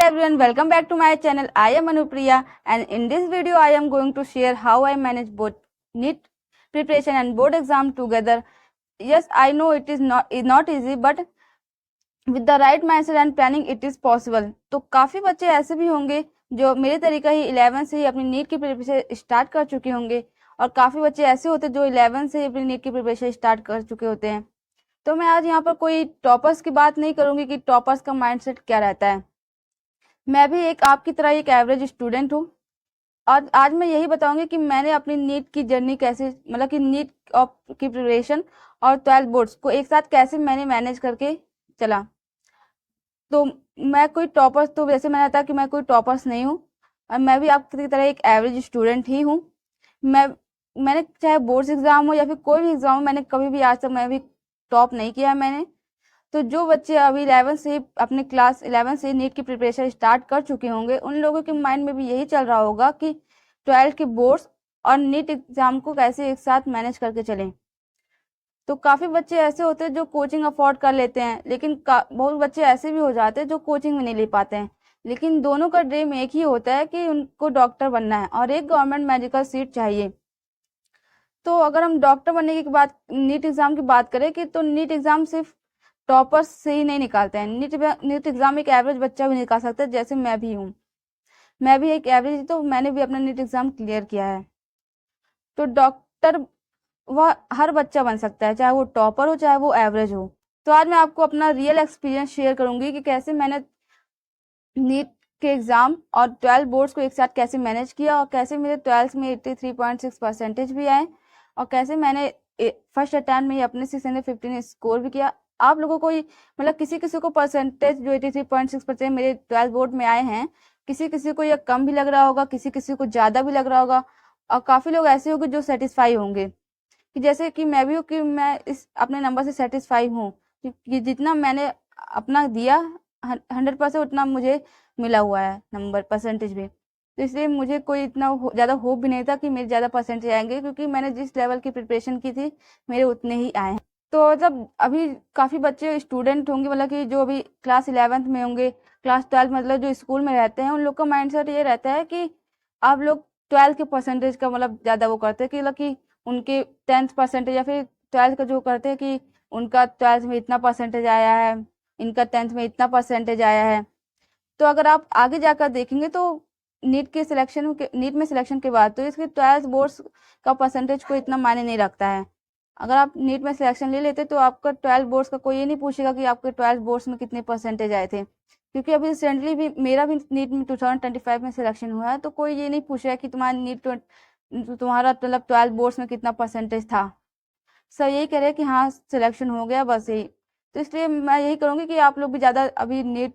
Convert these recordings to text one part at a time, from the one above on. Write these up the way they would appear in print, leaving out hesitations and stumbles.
everyone, welcome back to my channel. I am Anupriya and in this video I am going to share how I manage both NEET preparation and board exam together. Yes, I know it is not easy, but with the right mindset and planning it is possible. तो काफ़ी बच्चे ऐसे भी होंगे जो मेरे तरीका ही 11 से ही अपनी नीट की प्रिपरेशन स्टार्ट कर चुके होंगे और काफ़ी बच्चे ऐसे होते हैं जो 11 से ही अपनी नीट की प्रिपरेशन स्टार्ट कर चुके होते हैं। तो मैं आज यहाँ पर कोई टॉपर्स की बात नहीं करूँगी कि टॉपर्स का माइंडसेट क्या रहता है। मैं भी एक आपकी तरह एक एवरेज स्टूडेंट हूँ और आज मैं यही बताऊंगी कि मैंने अपनी नीट की जर्नी कैसे मतलब कि नीट की प्रिपरेशन और 12 बोर्ड्स को एक साथ कैसे मैंने मैनेज करके चला। तो मैं कोई टॉपर्स तो वैसे मैंने कहा कि मैं कोई टॉपर्स नहीं हूँ और मैं भी आपकी तरह एक एवरेज स्टूडेंट ही हूँ। मैंने चाहे बोर्ड्स एग्जाम हो या फिर कोई भी एग्जाम हो, मैंने कभी भी आज तक मैं भी टॉप नहीं किया है मैंने। तो जो बच्चे अभी 11 से अपने क्लास 11 से नीट की प्रिपरेशन स्टार्ट कर चुके होंगे उन लोगों के माइंड में भी यही चल रहा होगा कि 12 के बोर्ड्स और नीट एग्जाम को कैसे एक साथ मैनेज करके चलें। तो काफ़ी बच्चे ऐसे होते हैं जो कोचिंग अफोर्ड कर लेते हैं, लेकिन बहुत बच्चे ऐसे भी हो जाते हैं जो कोचिंग में नहीं ले पाते हैं। लेकिन दोनों का ड्रीम एक ही होता है कि उनको डॉक्टर बनना है और एक गवर्नमेंट मेडिकल सीट चाहिए। तो अगर हम डॉक्टर बनने की बात नीट एग्जाम की बात करें कि तो नीट एग्जाम सिर्फ टॉपर्स से ही नहीं निकालते हैं। नीट एग्जाम एक एवरेज बच्चा भी निकाल सकता है, जैसे मैं भी हूँ। मैं भी एक एवरेज, तो मैंने भी अपना नीट एग्जाम क्लियर किया है। तो डॉक्टर वह हर बच्चा बन सकता है, चाहे वो टॉपर हो चाहे वो एवरेज हो। तो आज मैं आपको अपना रियल एक्सपीरियंस शेयर करूंगी कि कैसे मैंने नीट के एग्जाम और 12 बोर्ड्स को एक साथ कैसे मैनेज किया और कैसे मेरे 12th में 83.6% भी आए और कैसे मैंने फर्स्ट अटैम्प्ट में ही अपने 615 स्कोर भी किया। आप लोगों को मतलब किसी किसी को परसेंटेज जो 83.6% मेरे 12 बोर्ड में आए हैं, किसी किसी को यह कम भी लग रहा होगा, किसी किसी को ज़्यादा भी लग रहा होगा और काफ़ी लोग ऐसे होंगे जो सेटिस्फाई होंगे कि जैसे कि मैं भी हूँ कि मैं इस अपने नंबर से सेटिस्फाई हूँ कि जितना मैंने अपना दिया 100% उतना मुझे मिला हुआ है नंबर परसेंटेज भी। तो इसलिए मुझे कोई इतना ज़्यादा होप भी नहीं था कि मेरे ज़्यादा परसेंटेज आएंगे, क्योंकि मैंने जिस लेवल की प्रिपरेशन की थी मेरे उतने ही आए हैं। तो जब अभी काफ़ी बच्चे स्टूडेंट होंगे मतलब कि जो अभी क्लास 11th में होंगे, क्लास 12 मतलब जो स्कूल में रहते हैं, उन लोग का माइंडसेट ये रहता है कि आप लोग 12 के परसेंटेज का मतलब ज़्यादा वो करते हैं कि मतलब कि उनके 10th परसेंटेज या फिर 12th का जो करते हैं कि उनका 12th में इतना परसेंटेज आया है, इनका 10th में इतना परसेंटेज आया है। तो अगर आप आगे जाकर देखेंगे तो नीट में सिलेक्शन के बाद तो इसके 12 बोर्ड्स का परसेंटेज कोई इतना मायने नहीं रखता है। अगर आप नीट में सिलेक्शन ले लेते तो आपका 12 बोर्ड्स का कोई ये नहीं पूछेगा कि आपके 12 बोर्ड्स में कितने परसेंटेज आए थे, क्योंकि अभी रिसेंटली भी मेरा भी नीट में 2025 में सिलेक्शन हुआ है। तो कोई ये नहीं पूछेगा कि तुम्हारा मतलब 12 बोर्ड्स में कितना परसेंटेज था। सब यही कह रहे हैं कि हाँ सिलेक्शन हो गया, बस यही। तो इसलिए मैं यही करूँगी कि आप लोग भी ज़्यादा अभी नीट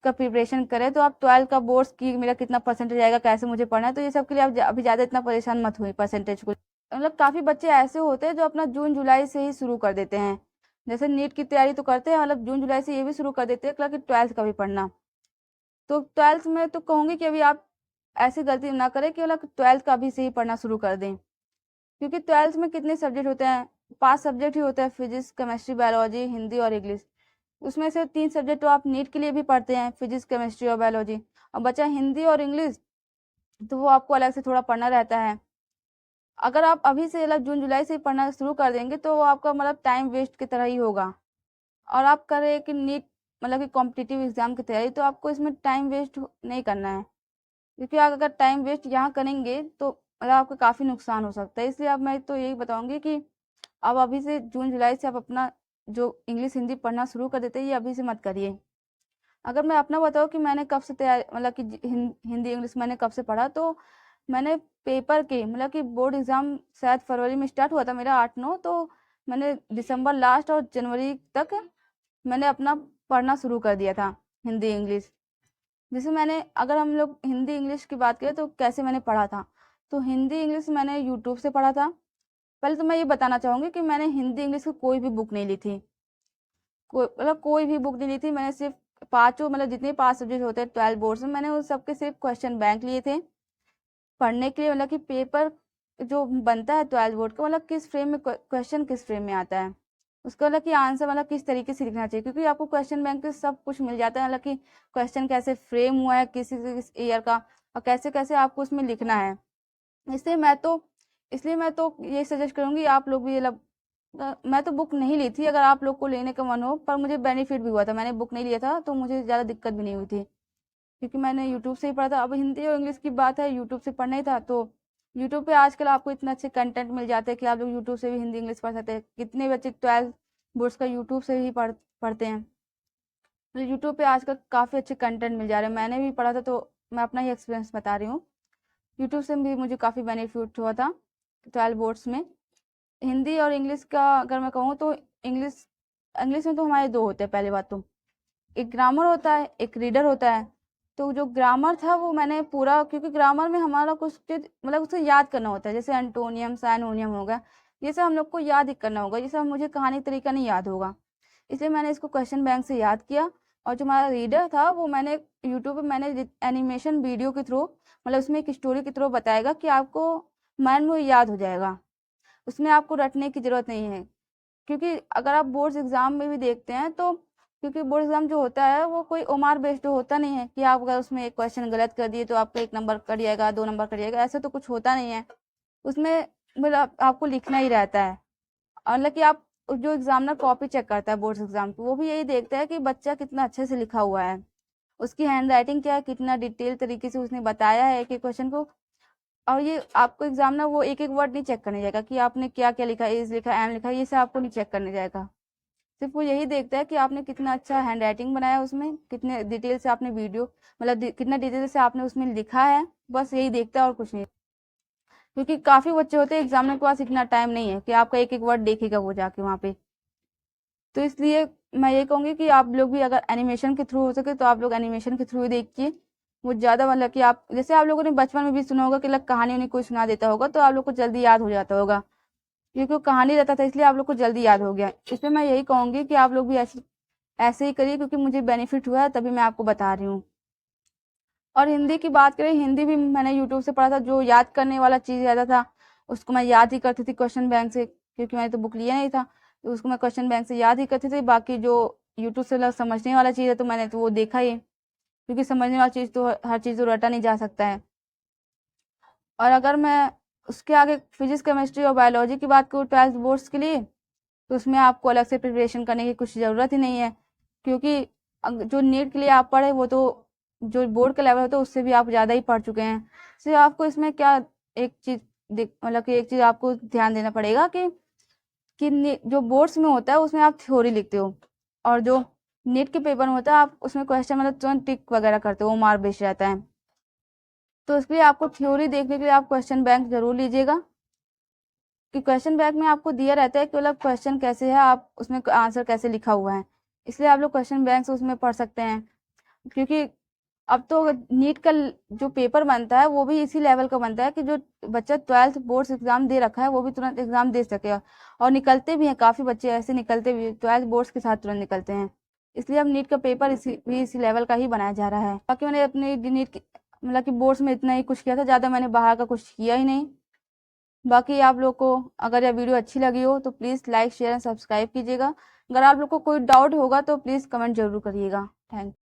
का प्रिपरेशन करें तो आप 12 का बोर्ड्स की मेरा कितना परसेंटेज आएगा, कैसे मुझे पढ़ना है, तो ये सब के लिए आप अभी ज़्यादा इतना परेशान मत हुई परसेंटेज को। मतलब काफ़ी बच्चे ऐसे होते हैं जो अपना जून जुलाई से ही शुरू कर देते हैं, जैसे नीट की तैयारी तो करते हैं, मतलब जून जुलाई से ये भी शुरू कर देते हैं कि 12th का भी पढ़ना। तो 12th में तो कहूँगी कि अभी आप ऐसी गलती ना करें कि मतलब 12th का अभी से ही पढ़ना शुरू कर दें, क्योंकि 12th में कितने सब्जेक्ट होते हैं, 5 सब्जेक्ट ही होते हैं, फिजिक्स केमिस्ट्री बायोलॉजी हिंदी और इंग्लिश। उसमें से 3 सब्जेक्ट तो आप नीट के लिए भी पढ़ते हैं, फिजिक्स केमिस्ट्री और बायोलॉजी, और बचा हिंदी और इंग्लिश, तो वो आपको अलग से थोड़ा पढ़ना रहता है। अगर आप अभी से मतलब जून जुलाई से ही पढ़ना शुरू कर देंगे तो वो आपका मतलब टाइम वेस्ट की तरह ही होगा। और आप करें कि नीट मतलब कि कॉम्पिटिटिव एग्जाम की तैयारी, तो आपको इसमें टाइम वेस्ट नहीं करना है, क्योंकि आप अगर टाइम वेस्ट यहाँ करेंगे तो मतलब आपका काफ़ी नुकसान हो सकता है। इसलिए अब मैं तो यही बताऊंगी कि अब अभी से जून जुलाई से आप अपना जो इंग्लिश हिंदी पढ़ना शुरू कर देते हैं, ये अभी से मत करिए। अगर मैं अपना बताऊँ कि मैंने कब से तैयारी मतलब कि हिंदी इंग्लिश मैंने कब से पढ़ा, तो मैंने पेपर के मतलब कि बोर्ड एग्ज़ाम शायद फरवरी में स्टार्ट हुआ था मेरा 8-9, तो मैंने दिसंबर लास्ट और जनवरी तक मैंने अपना पढ़ना शुरू कर दिया था हिंदी इंग्लिश। जैसे मैंने अगर हम लोग हिंदी इंग्लिश की बात करें तो कैसे मैंने पढ़ा था, तो हिंदी इंग्लिश मैंने यूट्यूब से पढ़ा था। पहले तो मैं ये बताना चाहूँगी कि मैंने हिंदी इंग्लिश की कोई भी बुक नहीं ली थी, कोई भी बुक नहीं ली थी। मैंने सिर्फ पाँचों मतलब जितने 5 सब्जेक्ट होते हैं 12 बोर्ड्स में, मैंने उन सबके सिर्फ क्वेश्चन बैंक लिए थे पढ़ने के लिए, मतलब कि पेपर जो बनता है 12 बोर्ड का मतलब किस फ्रेम में क्वेश्चन किस फ्रेम में आता है, उसका मतलब कि आंसर मतलब किस तरीके से लिखना चाहिए, क्योंकि आपको क्वेश्चन बैंक से सब कुछ मिल जाता है, मतलब कि क्वेश्चन कैसे फ्रेम हुआ है किस ईयर का और कैसे कैसे आपको उसमें लिखना है। इसलिए मैं तो ये सजेस्ट करूंगी आप लोग भी मैं तो बुक नहीं ली थी, अगर आप लोग को लेने का मन हो, पर मुझे बेनिफिट भी हुआ था, मैंने बुक नहीं लिया था तो मुझे ज़्यादा दिक्कत भी नहीं हुई थी, क्योंकि मैंने यूट्यूब से ही पढ़ा था। अब हिंदी और इंग्लिश की बात है, यूट्यूब से पढ़ना ही था, तो यूट्यूब पे आजकल आपको इतने अच्छे कंटेंट मिल जाते हैं कि आप लोग यूट्यूब से भी हिंदी इंग्लिश पढ़ सकते हैं। कितने बच्चे 12 बोर्ड्स का यूट्यूब से ही पढ़ते हैं, तो यूट्यूब पे आजकल काफ़ी अच्छे कंटेंट मिल जा रहे हैं। मैंने भी पढ़ा था, तो मैं अपना ही एक्सपीरियंस बता रही हूँ। यूट्यूब से भी मुझे काफ़ी बेनिफिट हुआ था 12 बोर्ड्स में। हिंदी और इंग्लिश का अगर मैं कहूँ तो इंग्लिश इंग्लिश में तो हमारे दो होते हैं। पहली बात तो एक ग्रामर होता है, एक रीडर होता है। तो जो ग्रामर था वो मैंने पूरा, क्योंकि ग्रामर में हमारा कुछ मतलब उसे याद करना होता है, जैसे एंटोनियम साइनोनियम होगा, ये सब हम लोग को याद ही करना होगा, ये सब मुझे कहानी तरीका नहीं याद होगा, इसलिए मैंने इसको क्वेश्चन बैंक से याद किया। और जो हमारा रीडर था वो मैंने यूट्यूब पे मैंने एनिमेशन वीडियो के थ्रू, मतलब उसमें एक स्टोरी के थ्रू बताएगा कि आपको माइंड में याद हो जाएगा, उसमें आपको रटने की ज़रूरत नहीं है। क्योंकि अगर आप बोर्ड्स एग्ज़ाम में भी देखते हैं तो, क्योंकि बोर्ड एग्ज़ाम जो होता है वो कोई ओमार बेस्ड होता नहीं है कि आप अगर उसमें एक क्वेश्चन गलत कर दिए तो आपका 1 नंबर कट जाएगा, 2 नंबर कट जाएगा, ऐसा तो कुछ होता नहीं है। उसमें मतलब आपको लिखना ही रहता है। और मतलब कि आप जो एग्जामिनर कॉपी चेक करता है बोर्ड्स एग्जाम की, वो भी यही देखता है कि बच्चा कितना अच्छे से लिखा हुआ है, उसकी हैंड राइटिंग क्या है, कितना डिटेल तरीके से उसने बताया है एक एक क्वेश्चन को। और ये आपको एग्जामिनर वो एक एक वर्ड नहीं चेक करने जाएगा कि आपने क्या क्या लिखा, इज लिखा, एम लिखा, ये सब आपको नहीं चेक करने जाएगा। सिर्फ वो यही देखता है कि आपने कितना अच्छा हैंड राइटिंग बनाया, उसमें कितने डिटेल से आपने वीडियो मतलब कितना डिटेल से आपने उसमें लिखा है, बस यही देखता है और कुछ नहीं। क्योंकि काफ़ी बच्चे होते हैं एग्जामिनर के पास इतना टाइम नहीं है कि आपका एक एक वर्ड देखेगा वो जाके वहाँ पे। तो इसलिए मैं ये कहूँगी कि आप लोग भी अगर एनिमेशन के थ्रू हो सके तो आप लोग एनिमेशन के थ्रू ही देखिए। वो ज़्यादा मतलब कि आप जैसे आप लोगों ने बचपन में भी सुना होगा कि कहानी उन्हें कोई सुना देता होगा तो आप लोग को जल्दी याद हो जाता होगा, क्योंकि वो कहानी रहता था इसलिए आप लोग को जल्दी याद हो गया। इसलिए मैं यही कहूँगी कि आप लोग भी ऐसे ऐसे ही करिए, क्योंकि मुझे बेनिफिट हुआ है तभी मैं आपको बता रही हूँ। और हिंदी की बात करें, हिंदी भी मैंने यूट्यूब से पढ़ा था, जो याद करने वाला चीज़ रहता था उसको मैं याद ही करती थी क्वेश्चन बैंक से, क्योंकि मैंने तो बुक लिया नहीं था, तो उसको मैं क्वेश्चन बैंक से याद ही करती थी। बाकी जो यूट्यूब से समझने वाला चीज़ है तो मैंने तो वो देखा ही, क्योंकि समझने वाली चीज़ तो हर चीज़ तो रटा नहीं जा सकता है। और अगर मैं उसके आगे फिजिक्स केमिस्ट्री और बायोलॉजी की बात करूँ 12 बोर्ड्स के लिए, तो उसमें आपको अलग से प्रिपरेशन करने की कुछ ज़रूरत ही नहीं है, क्योंकि जो नीट के लिए आप पढ़े वो तो जो बोर्ड का लेवल होता है उससे भी आप ज़्यादा ही पढ़ चुके हैं। सिर्फ आपको इसमें क्या एक चीज़ मतलब कि एक चीज़ आपको ध्यान देना पड़ेगा कि जो बोर्ड्स में होता है उसमें आप थ्योरी लिखते हो, और जो नीट के पेपर में होता है आप उसमें क्वेश्चन मतलब तुरंत टिक वगैरह करते हो, वो मार्क बेस्ड रहता है। तो इसके लिए आपको थ्योरी देखने के लिए आप क्वेश्चन बैंक जरूर लीजिएगा, कि क्वेश्चन बैंक में आपको दिया रहता है कि मतलब क्वेश्चन कैसे है, आप उसमें आंसर कैसे लिखा हुआ है, इसलिए आप लोग क्वेश्चन बैंक से उसमें पढ़ सकते हैं। क्योंकि अब तो नीट का जो पेपर बनता है वो भी इसी लेवल का बनता है कि जो बच्चा 12th बोर्ड्स एग्जाम दे रखा है वो भी तुरंत एग्जाम दे सकेगा, और निकलते भी हैं, काफ़ी बच्चे ऐसे निकलते भी 12th बोर्ड्स के साथ तुरंत निकलते हैं। इसलिए अब नीट का पेपर इसी लेवल का ही बनाया जा रहा है। बाकी मैंने अपने नीट मतलब कि बोर्ड्स में इतना ही कुछ किया था, ज़्यादा मैंने बाहर का कुछ किया ही नहीं। बाकी आप लोग को अगर यह वीडियो अच्छी लगी हो तो please like share and subscribe कीजिएगा। अगर आप लोग को कोई डाउट होगा तो प्लीज़ कमेंट जरूर करिएगा। थैंक